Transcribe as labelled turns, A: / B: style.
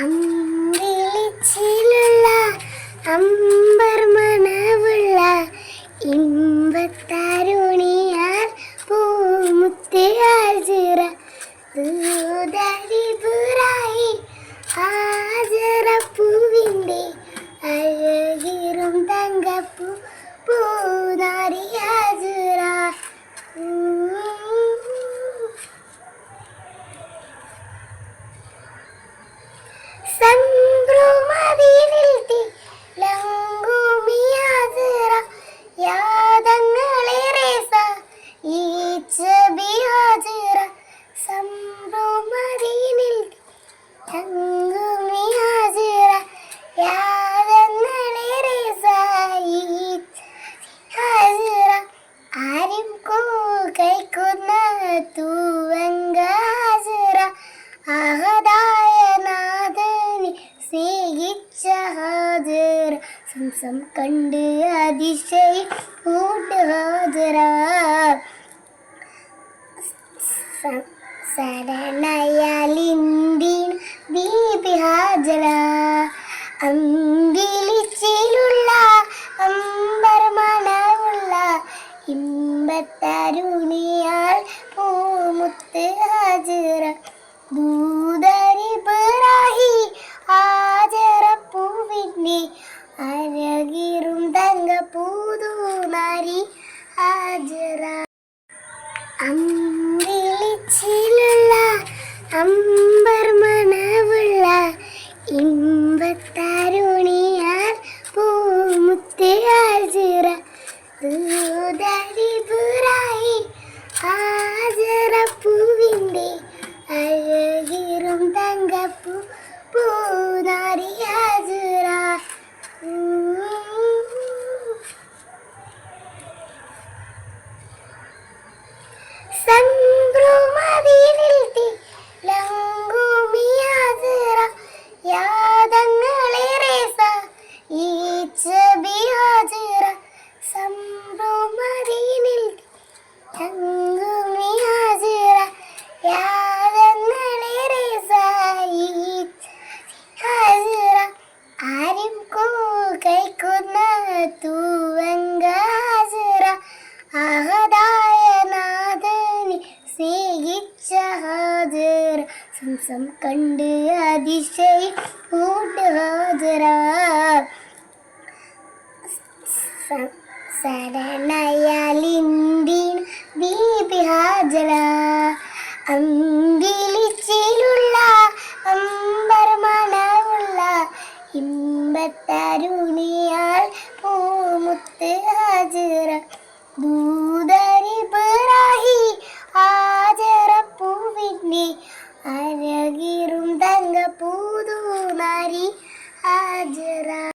A: അമ്പിളിച്ചിലുള്ള അമ്പർ മണവുള്ള ഇമ്പത്തരുണിയാൽ പൂമുത്ത് ഹാജിറ ദൂതരിപുറായി ഹാജിറ പൂവിൻ്റെ അഴകിറും തങ്കപ്പൂ പൂനാരി ഹാജിറ. സംഭ്രമതിനിൽത്തി ലങ്കുമി ഹാജിറ യാദങ്ങളേറെ ഈച്ചബി ഹാജിറ. സംഭ്രമതിനിൽത്തി ലങ്കുമി ഹാജിറ യാദങ്ങളേറെ ഹാജിറ. ആരും കൈക്കുന്ന തൂവങ്ക ഹാജിറ അഹദായ നാഥനെ സ്നേഹിച്ച ഹാജിറ. സംസം കണ്ട് അതിശയം കൂട്ട് ഹാജിറ. ശരണയാലിന്തിൻ ബീബി ഹാജിറ അമ്പിളിച്ചിലുള്ള അമ്പർ മണവുള്ള ഇമ്പത്തരുണിയാൽ പൂമുത്ത് ഹാജിറ ദൂതരിപുറായി ഹാജിറ പൂവിൻ്റെ അഴകിറും തങ്കപ്പൂനാരി ഹാജിറ. അമ്പിളിച്ചിലുള്ള അമ്പർ മണവുള്ള ഇമ്പത്തരുണിയാൽ പൂമുത്ത് ഹാജിറ ദൂതരിപുറായി ഹാജിറ പൂവിൻ്റെ അഴകിറും തങ്കപ്പൂ പൂനാരി ഹാജിറ. സംഭ്രമതിനിൽത്തി ലങ്കുമി ഹാജിറ യാദങ്ങളേറെ ഈച്ചബി ഹാജിറ. സംഭ്രമതിനിൽത്തി ലങ്കുമി ഹാജിറ യാദങ്ങളേറെ ഹാജിറ. ആരും കൈക്കുന്ന തൂവങ്ക ഹാജിറ അഹദായ നാഥനെ സ്നേഹിച്ച ഹാജിറ. സംസം കണ്ട് അതിശയം കൂട്ട് ഹാജിറ. ശരണയാലിന്തിൻ ബീബി ഹാജിറ അമ്പിളിച്ചിലുള്ള അമ്പർ മണവുള്ള ഇമ്പത്തരുണിയാൽ പൂമുത്ത് ഹാജിറ ദൂതരിപുറായി ഹാജിറ പൂവിൻ്റെ അഴകിറും